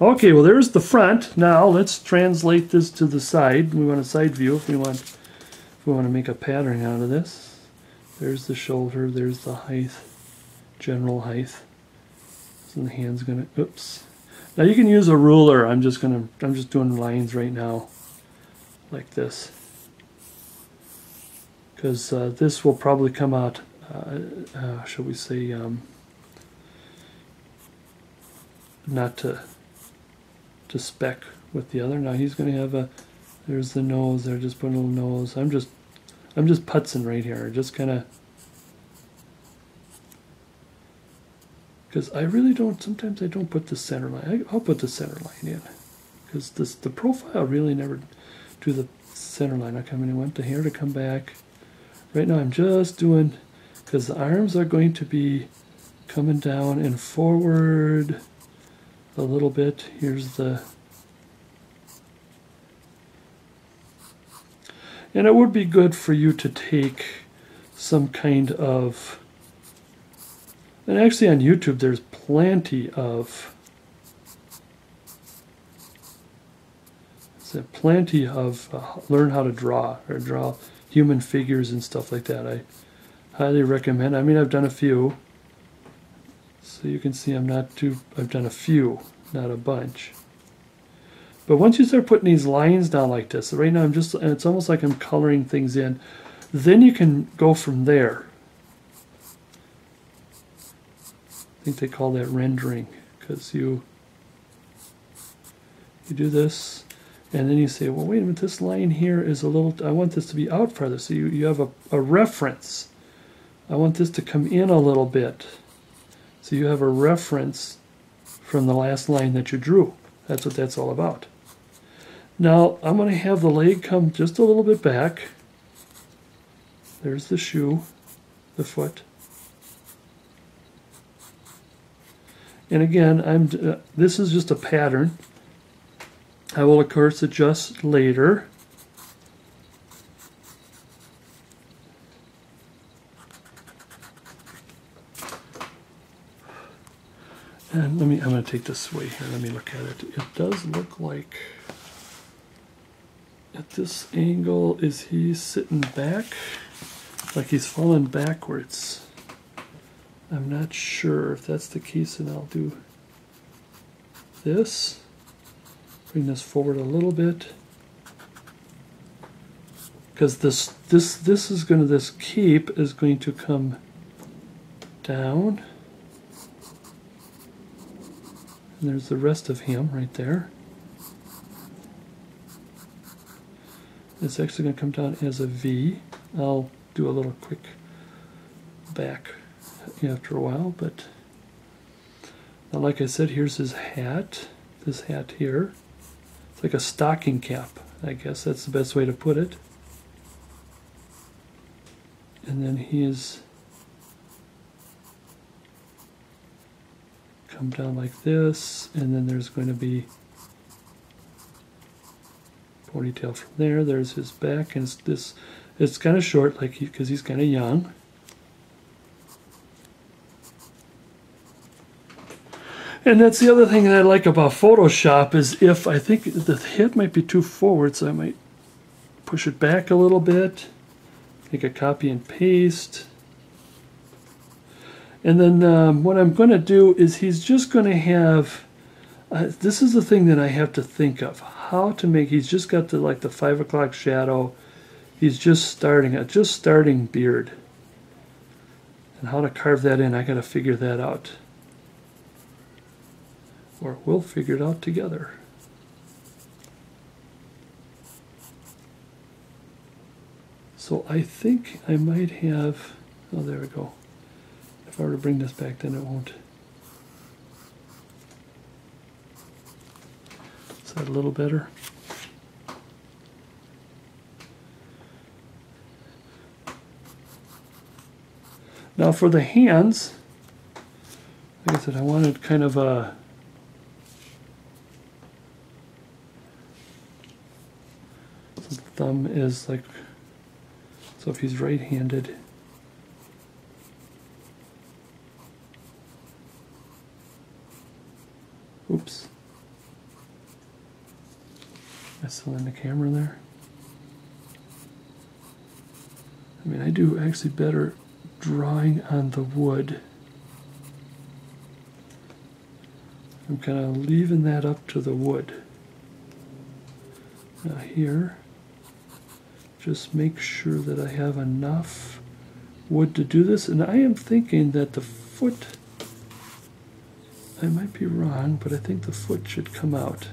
Okay, well there's the front. Now let's translate this to the side. We want a side view if we want to make a pattern out of this. There's the shoulder, there's the height, general height. So the hand's gonna, oops. Now you can use a ruler. I'm just doing lines right now, like this. Because this will probably come out, shall we say, not to spec with the other. Now he's going to have a, there's the nose there, just put a little nose. I'm just putzing right here, just kind of, because I really don't, sometimes I don't put the center line. I'll put the center line in, because the profile really never do the center line. I want the hair to come back. Right now I'm just doing, because the arms are going to be coming down and forward a little bit. Here's the, and it would be good for you to take some kind of, and actually on YouTube there's plenty of learn how to draw, or draw human figures and stuff like that. I highly recommend. I mean, I've done a few. So you can see I've done a few, not a bunch. But once you start putting these lines down like this, right now and it's almost like I'm coloring things in, then you can go from there. I think they call that rendering, because you do this, and then you say, well, wait a minute, this line here is a little, I want this to be out farther. So you have a reference. I want this to come in a little bit. So you have a reference from the last line that you drew. That's what that's all about. Now I'm going to have the leg come just a little bit back. There's the shoe, the foot. And again, this is just a pattern. I will of course adjust later. And I'm going to take this way here. Let me look at it. It does look like at this angle, is he sitting back? Like he's falling backwards. I'm not sure if that's the case, and I'll do this. Bring this forward a little bit. Because this cape is going to come down. And there's the rest of him right there. It's actually going to come down as a V. I'll do a little quick back after a while, but now, like I said, here's his hat. This hat here. It's like a stocking cap, I guess that's the best way to put it. And then he's come down like this, and then there's going to be ponytail from there. There's his back, and it's kind of short, like because he's kind of young. And that's the other thing that I like about Photoshop, is if I think the head might be too forward, so I might push it back a little bit, make a copy and paste. And then what I'm going to do is he's just going to have, this is the thing that I have to think of, how to make, he's just got the 5 o'clock shadow, he's just starting beard. And how to carve that in, I got to figure that out. Or we'll figure it out together. So I think I might have, oh, there we go. If I were to bring this back, then it won't. Is that a little better? Now for the hands, like I said, I wanted kind of a, so the thumb is like, so if he's right-handed, oops, pixel in the camera there. I mean, I do actually better drawing on the wood. I'm kind of leaving that up to the wood. Now here, just make sure that I have enough wood to do this. And I am thinking that the foot, I might be wrong, but I think the foot should come out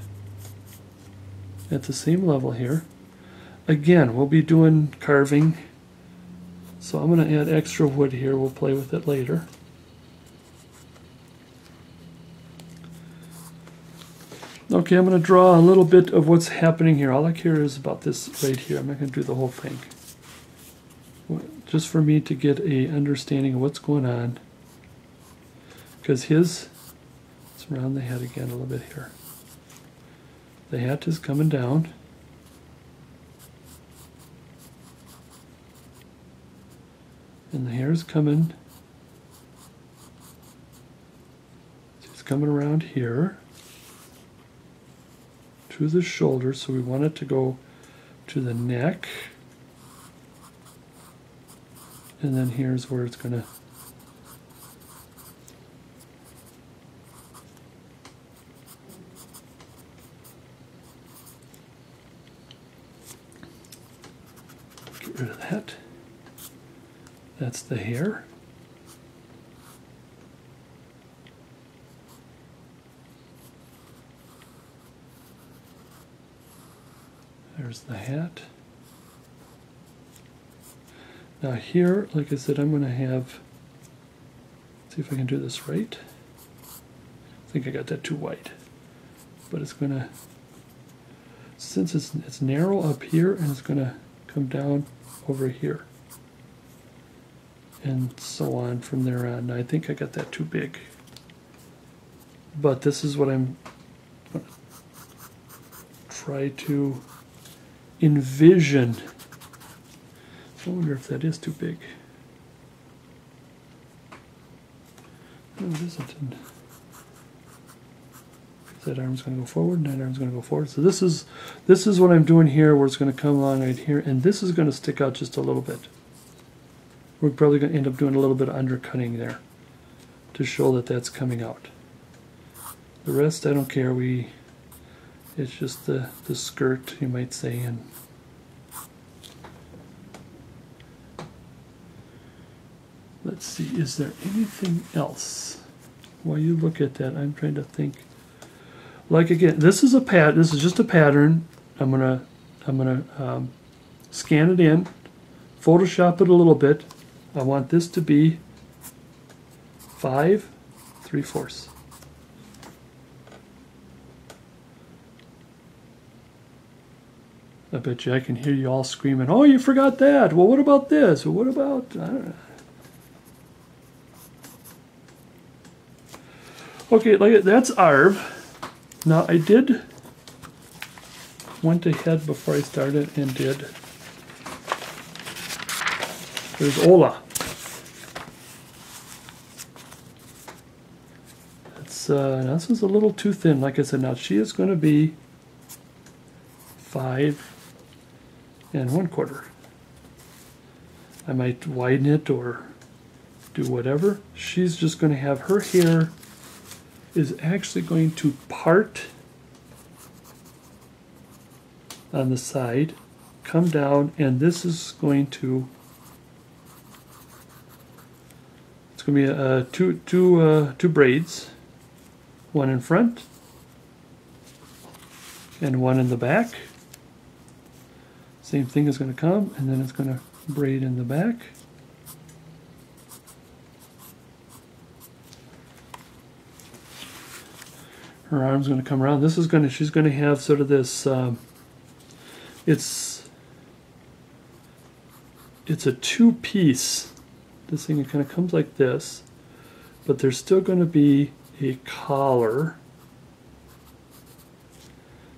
at the same level here. Again, we'll be doing carving, so I'm going to add extra wood here. We'll play with it later. Okay, I'm going to draw a little bit of what's happening here. All I care is about this right here. I'm not going to do the whole thing. Just for me to get a understanding of what's going on. Because let's round the head again a little bit here. The hat is coming down. And the hair is coming. It's coming around here to the shoulder, so we want it to go to the neck. And then here's where it's going to get rid of that. That's the hair. There's the hat. Now here, like I said, I'm going to have, see if I can do this right. I think I got that too wide. But it's going to, since it's narrow up here, and it's going to come down over here. And so on from there on. Now, I think I got that too big. But this is what I'm going to try to envision. I wonder if that is too big. No, it isn't. That arm's going to go forward, and that arm's going to go forward. So this is what I'm doing here, where it's going to come along right here, and this is going to stick out just a little bit. We're probably going to end up doing a little bit of undercutting there to show that that's coming out. The rest, I don't care. It's just the skirt, you might say. And let's see, is there anything else? While you look at that, I'm trying to think. Like again, this is just a pattern. I'm gonna scan it in, Photoshop it a little bit. I want this to be 5 3/4. I bet you I can hear you all screaming, "Oh, you forgot that! Well, what about this? Well, what about, I don't know." Okay, like that's Arve. Now I went ahead before I started and did. There's Ola. Now this is a little too thin. Like I said, now she is going to be 5 1/4. I might widen it or do whatever. She's just going to have her hair is actually going to part on the side, come down, and this is going to, it's going to be two braids, one in front and one in the back. Same thing is going to come, and then it's going to braid in the back. Her arm's going to come around. She's going to have sort of this, it's a two-piece. This thing, it kind of comes like this, but there's still going to be a collar.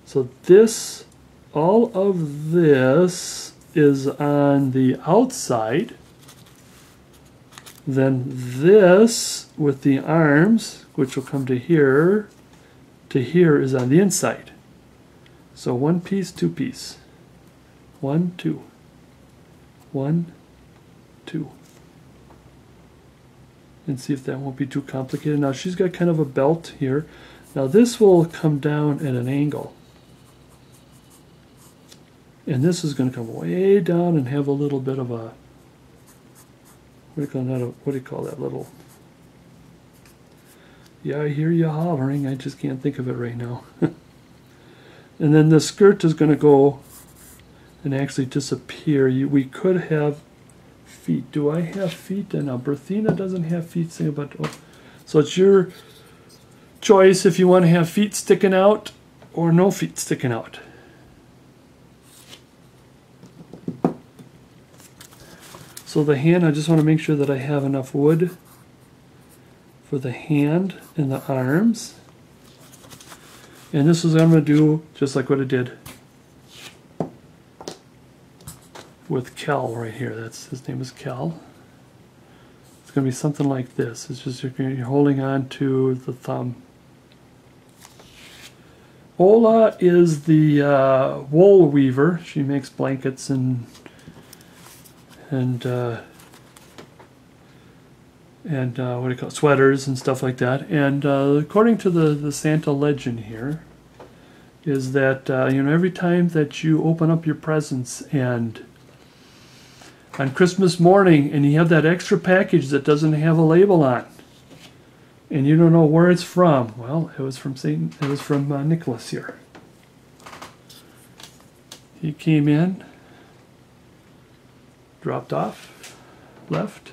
So this, all of this is on the outside. Then this with the arms, which will come to here is on the inside. So 1 piece, 2 piece. 1, 2. 1, 2. And see if that won't be too complicated. Now she's got kind of a belt here. Now this will come down at an angle. And this is going to come way down and have a little bit of a, what do you call that little, yeah, I hear you hollering, I just can't think of it right now. And then the skirt is going to go and actually disappear. We could have feet. Do I have feet? And now Berthina doesn't have feet. So it's your choice if you want to have feet sticking out or no feet sticking out. So the hand, I just want to make sure that I have enough wood for the hand and the arms. And this is what I'm going to do just like what I did with Kel right here. His name is Kel. It's going to be something like this. It's just you're holding on to the thumb. Ola is the wool weaver. She makes blankets and what do you call it? Sweaters and stuff like that. And according to the Santa legend here, is that every time that you open up your presents and on Christmas morning and you have that extra package that doesn't have a label on, and you don't know where it's from, well, it was from Nicholas here. He came in, dropped off, left.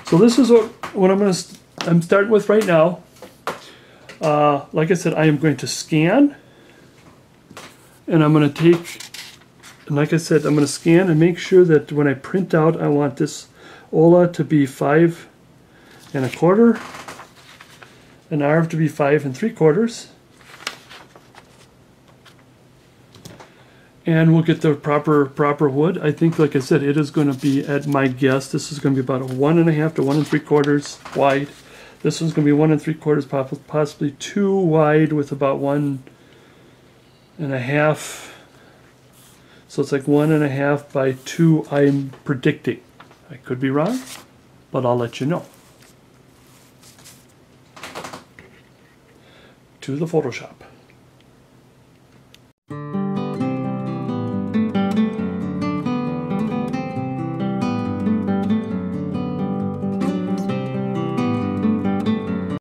So this is what I'm starting with right now. Like I said, I am going to scan, and I'm going to take, and like I said, I'm going to scan and make sure that when I print out, I want this Ola to be 5 1/4, and Arve to be 5 3/4. And we'll get the proper wood. I think, like I said, it is going to be, at my guess, this is going to be about a 1 1/2 to 1 3/4 wide. This one's going to be 1 3/4, possibly 2 wide with about 1 1/2. So it's like 1 1/2 by 2, I'm predicting. I could be wrong, but I'll let you know. To the Photoshop.